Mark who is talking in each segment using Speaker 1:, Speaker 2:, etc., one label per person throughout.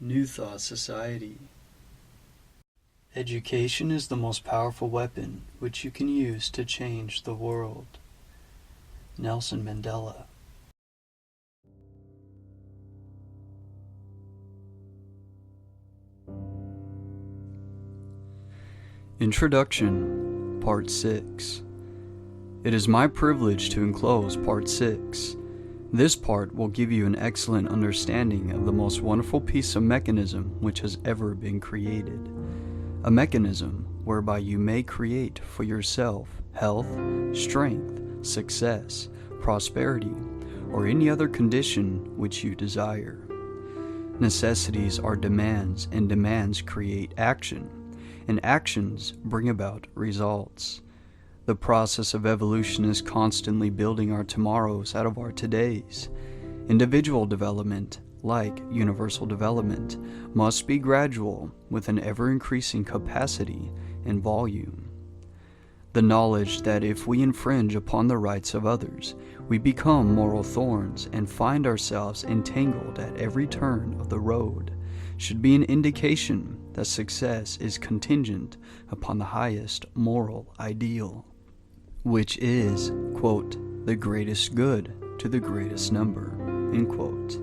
Speaker 1: New Thought Society. Education is the most powerful weapon which you can use to change the world. Nelson Mandela. Introduction, Part 6. It is my privilege to enclose Part 6. This part will give you an excellent understanding of the most wonderful piece of mechanism which has ever been created. A mechanism whereby you may create for yourself health, strength, success, prosperity, or any other condition which you desire. Necessities are demands, and demands create action, and actions bring about results. The process of evolution is constantly building our tomorrows out of our todays. Individual development, like universal development, must be gradual with an ever-increasing capacity and volume. The knowledge that if we infringe upon the rights of others, we become moral thorns and find ourselves entangled at every turn of the road should be an indication that success is contingent upon the highest moral ideal, which is, quote, the greatest good to the greatest number, end quote.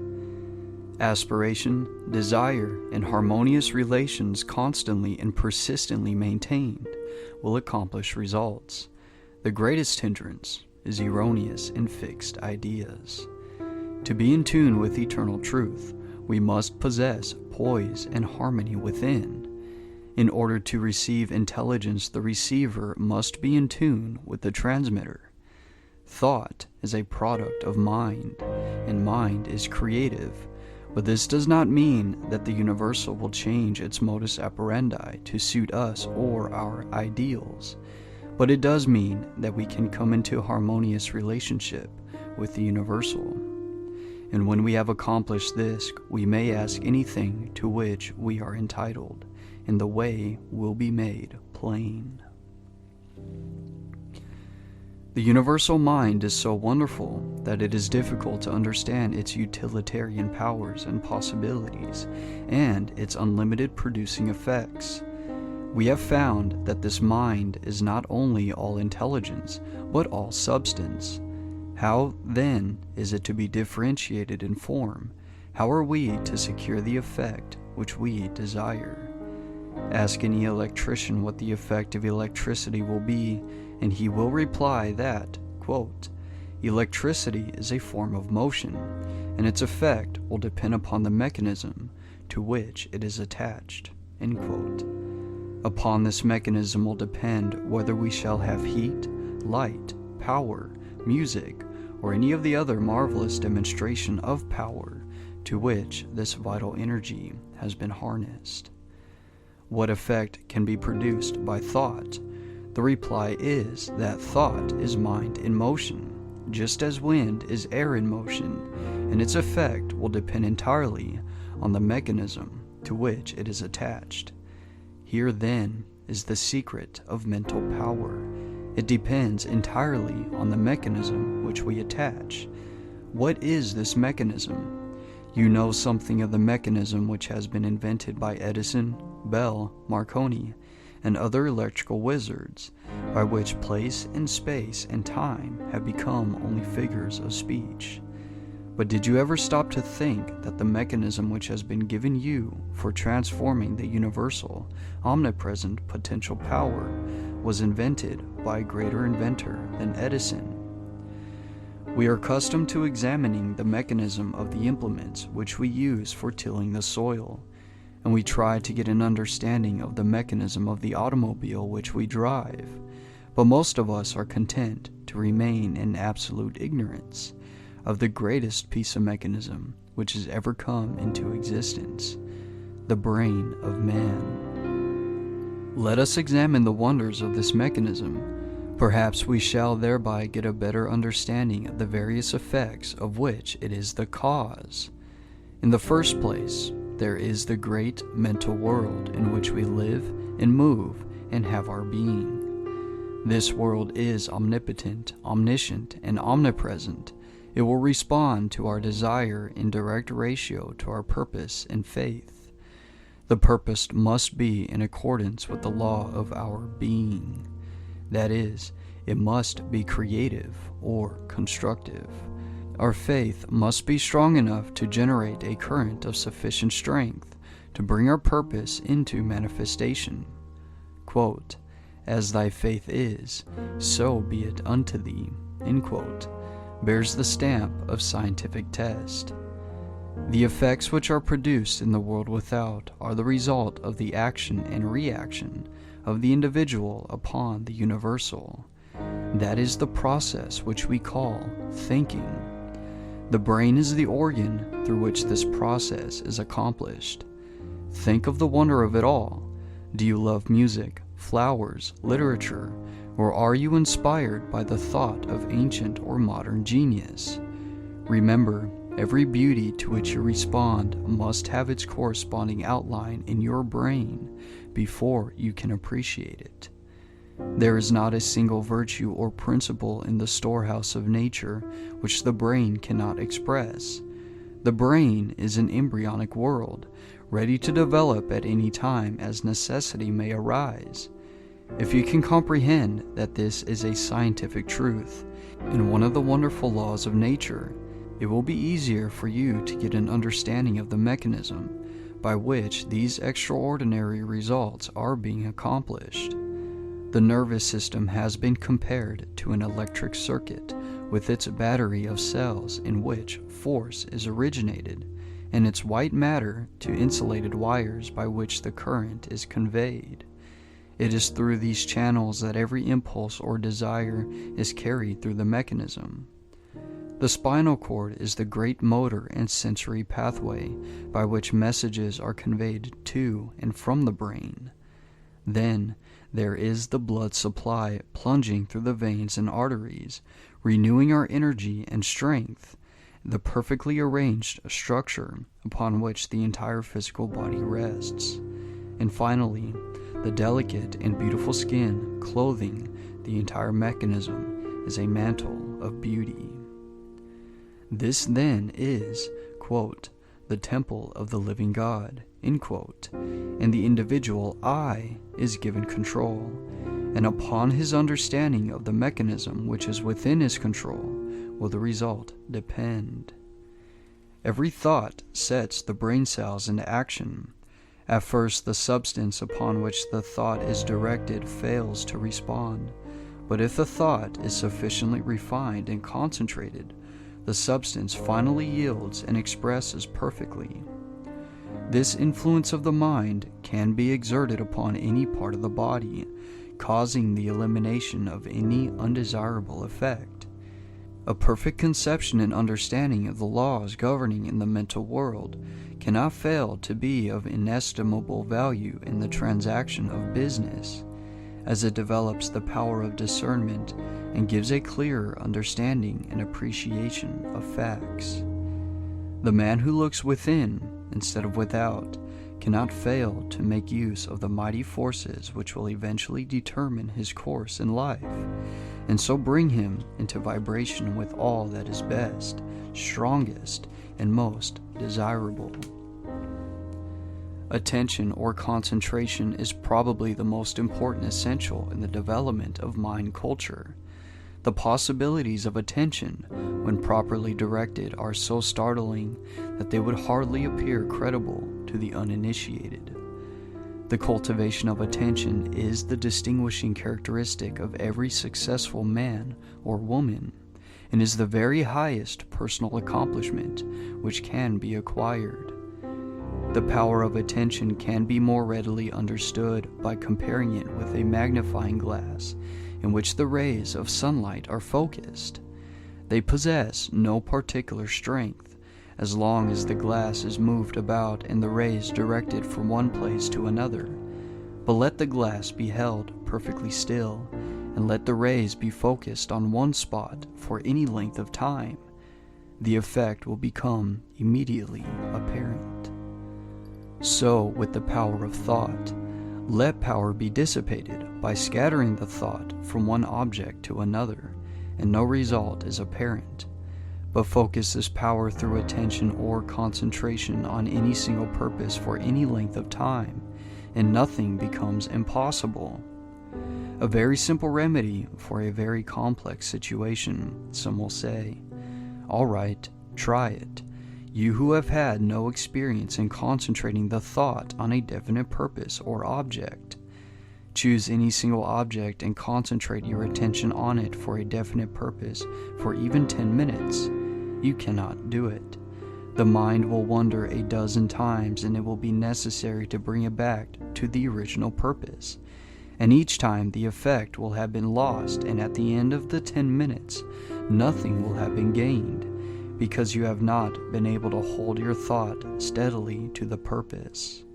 Speaker 1: Aspiration, desire, and harmonious relations constantly and persistently maintained will accomplish results. The greatest hindrance is erroneous and fixed ideas. To be in tune with eternal truth, we must possess poise and harmony within. In order to receive intelligence, the receiver must be in tune with the transmitter. Thought is a product of mind, and mind is creative, but this does not mean that the universal will change its modus operandi to suit us or our ideals, but it does mean that we can come into a harmonious relationship with the universal. And when we have accomplished this, we may ask anything to which we are entitled, and the way will be made plain. The universal mind is so wonderful that it is difficult to understand its utilitarian powers and possibilities, and its unlimited producing effects. We have found that this mind is not only all intelligence, but all substance. How, then, is it to be differentiated in form? How are we to secure the effect which we desire? Ask any electrician what the effect of electricity will be, and he will reply that, quote, electricity is a form of motion, and its effect will depend upon the mechanism to which it is attached, end quote. Upon this mechanism will depend whether we shall have heat, light, power, music, or any of the other marvelous demonstration of power to which this vital energy has been harnessed. What effect can be produced by thought? The reply is that thought is mind in motion, just as wind is air in motion, and its effect will depend entirely on the mechanism to which it is attached. Here, then, is the secret of mental power. It depends entirely on the mechanism which we attach. What is this mechanism? You know something of the mechanism which has been invented by Edison, Bell, Marconi, and other electrical wizards, by which place and space and time have become only figures of speech. But did you ever stop to think that the mechanism which has been given you for transforming the universal, omnipresent potential power was invented by a greater inventor than Edison? We are accustomed to examining the mechanism of the implements which we use for tilling the soil, and we try to get an understanding of the mechanism of the automobile which we drive, but most of us are content to remain in absolute ignorance of the greatest piece of mechanism which has ever come into existence, the brain of man. Let us examine the wonders of this mechanism. Perhaps we shall thereby get a better understanding of the various effects of which it is the cause. In the first place, there is the great mental world in which we live and move and have our being. This world is omnipotent, omniscient, and omnipresent. It will respond to our desire in direct ratio to our purpose and faith. The purpose must be in accordance with the law of our being. That is, it must be creative or constructive. Our faith must be strong enough to generate a current of sufficient strength to bring our purpose into manifestation. Quote, "As thy faith is, so be it unto thee," end quote, bears the stamp of scientific test. The effects which are produced in the world without are the result of the action and reaction of the individual upon the universal. That is the process which we call thinking. The brain is the organ through which this process is accomplished. Think of the wonder of it all. Do you love music, flowers, literature, or are you inspired by the thought of ancient or modern genius? Remember, every beauty to which you respond must have its corresponding outline in your brain before you can appreciate it. There is not a single virtue or principle in the storehouse of nature which the brain cannot express. The brain is an embryonic world, ready to develop at any time as necessity may arise. If you can comprehend that this is a scientific truth and one of the wonderful laws of nature, it will be easier for you to get an understanding of the mechanism by which these extraordinary results are being accomplished. The nervous system has been compared to an electric circuit with its battery of cells in which force is originated, and its white matter to insulated wires by which the current is conveyed. It is through these channels that every impulse or desire is carried through the mechanism. The spinal cord is the great motor and sensory pathway by which messages are conveyed to and from the brain. Then there is the blood supply plunging through the veins and arteries, renewing our energy and strength, the perfectly arranged structure upon which the entire physical body rests. And finally, the delicate and beautiful skin clothing the entire mechanism is a mantle of beauty. This then is, quote, "the temple of the living God," end quote, and the individual I is given control, and upon his understanding of the mechanism which is within his control will the result depend. Every thought sets the brain cells into action. At first, the substance upon which the thought is directed fails to respond, but if the thought is sufficiently refined and concentrated, the substance finally yields and expresses perfectly. This influence of the mind can be exerted upon any part of the body, causing the elimination of any undesirable effect. A perfect conception and understanding of the laws governing in the mental world cannot fail to be of inestimable value in the transaction of business, as it develops the power of discernment and gives a clearer understanding and appreciation of facts. The man who looks within instead of without cannot fail to make use of the mighty forces which will eventually determine his course in life, and so bring him into vibration with all that is best, strongest, and most desirable. Attention or concentration is probably the most important essential in the development of mind culture. The possibilities of attention, when properly directed, are so startling that they would hardly appear credible to the uninitiated. The cultivation of attention is the distinguishing characteristic of every successful man or woman, and is the very highest personal accomplishment which can be acquired. The power of attention can be more readily understood by comparing it with a magnifying glass in which the rays of sunlight are focused. They possess no particular strength, as long as the glass is moved about and the rays directed from one place to another. But let the glass be held perfectly still, and let the rays be focused on one spot for any length of time. The effect will become immediately apparent. So with the power of thought. Let power be dissipated by scattering the thought from one object to another, and no result is apparent. but focus this power through attention or concentration on any single purpose for any length of time, and nothing becomes impossible. A very simple remedy for a very complex situation, some will say. All right, try it. You who have had no experience in concentrating the thought on a definite purpose or object. Choose any single object and concentrate your attention on it for a definite purpose for even 10 minutes. You cannot do it. The mind will wander a dozen times, and it will be necessary to bring it back to the original purpose. And each time the effect will have been lost, and at the end of the 10 minutes, nothing will have been gained, because you have not been able to hold your thought steadily to the purpose.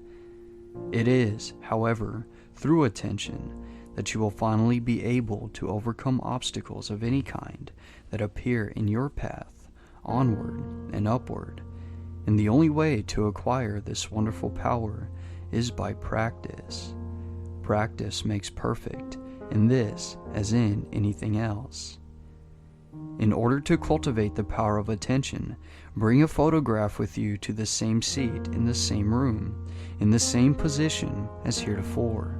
Speaker 1: It is, however, through attention that you will finally be able to overcome obstacles of any kind that appear in your path, onward and upward. And the only way to acquire this wonderful power is by practice. Practice makes perfect, in this as in anything else. In order to cultivate the power of attention, bring a photograph with you to the same seat in the same room, in the same position as heretofore.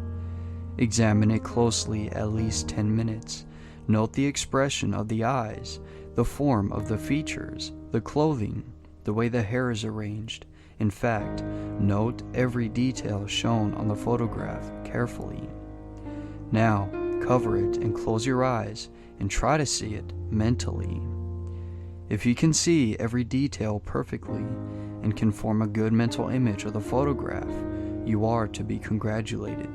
Speaker 1: Examine it closely at least 10 minutes. Note the expression of the eyes, the form of the features, the clothing, the way the hair is arranged. In fact, note every detail shown on the photograph carefully. Now, cover it and close your eyes and try to see it mentally. If you can see every detail perfectly and can form a good mental image of the photograph, you are to be congratulated.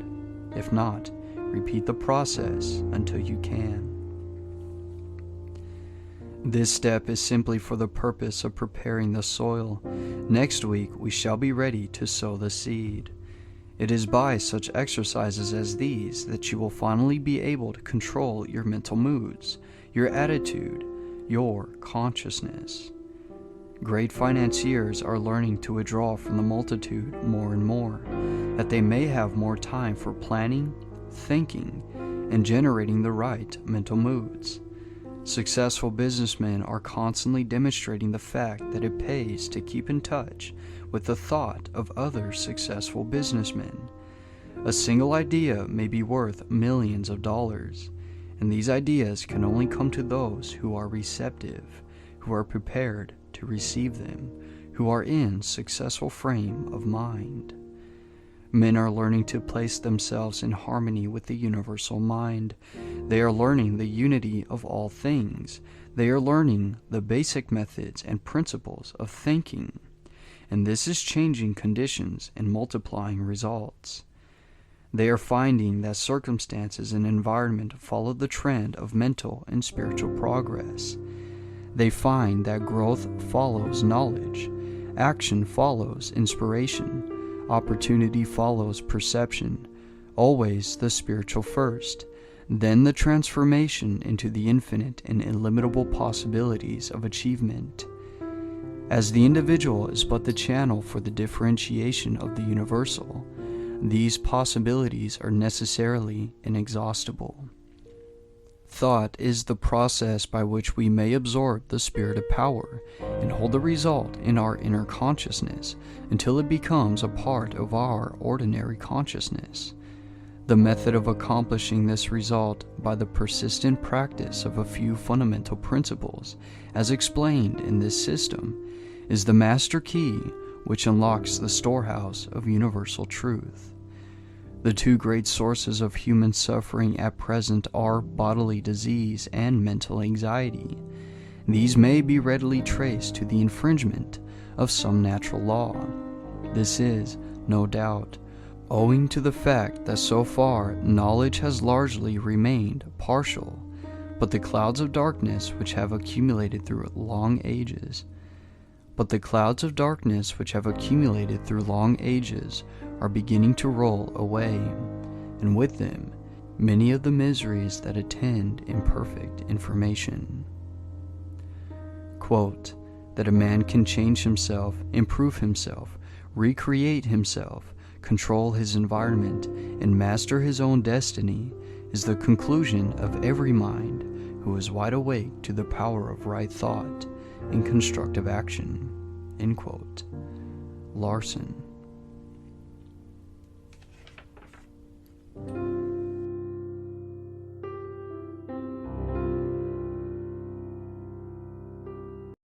Speaker 1: If not, repeat the process until you can. This step is simply for the purpose of preparing the soil. Next week we shall be ready to sow the seed. It is by such exercises as these that you will finally be able to control your mental moods, your attitude, your consciousness. Great financiers are learning to withdraw from the multitude more and more, that they may have more time for planning, thinking, and generating the right mental moods. Successful businessmen are constantly demonstrating the fact that it pays to keep in touch with the thought of other successful businessmen. A single idea may be worth millions of dollars, and these ideas can only come to those who are receptive, who are prepared to receive them, who are in successful frame of mind. Men are learning to place themselves in harmony with the universal mind. They are learning the unity of all things. They are learning the basic methods and principles of thinking. And this is changing conditions and multiplying results. They are finding that circumstances and environment follow the trend of mental and spiritual progress. They find that growth follows knowledge, action follows inspiration, opportunity follows perception, always the spiritual first, then the transformation into the infinite and illimitable possibilities of achievement. As the individual is but the channel for the differentiation of the universal, these possibilities are necessarily inexhaustible. Thought is the process by which we may absorb the spirit of power and hold the result in our inner consciousness until it becomes a part of our ordinary consciousness. The method of accomplishing this result by the persistent practice of a few fundamental principles, as explained in this system, is the master key which unlocks the storehouse of universal truth. The two great sources of human suffering at present are bodily disease and mental anxiety. These may be readily traced to the infringement of some natural law. This is, no doubt, owing to the fact that so far knowledge has largely remained partial, but the clouds of darkness which have accumulated through long ages are beginning to roll away, and with them many of the miseries that attend imperfect information. Quote, that a man can change himself, improve himself, recreate himself, control his environment, and master his own destiny is the conclusion of every mind who is wide awake to the power of right thought in constructive action." End quote. Larson.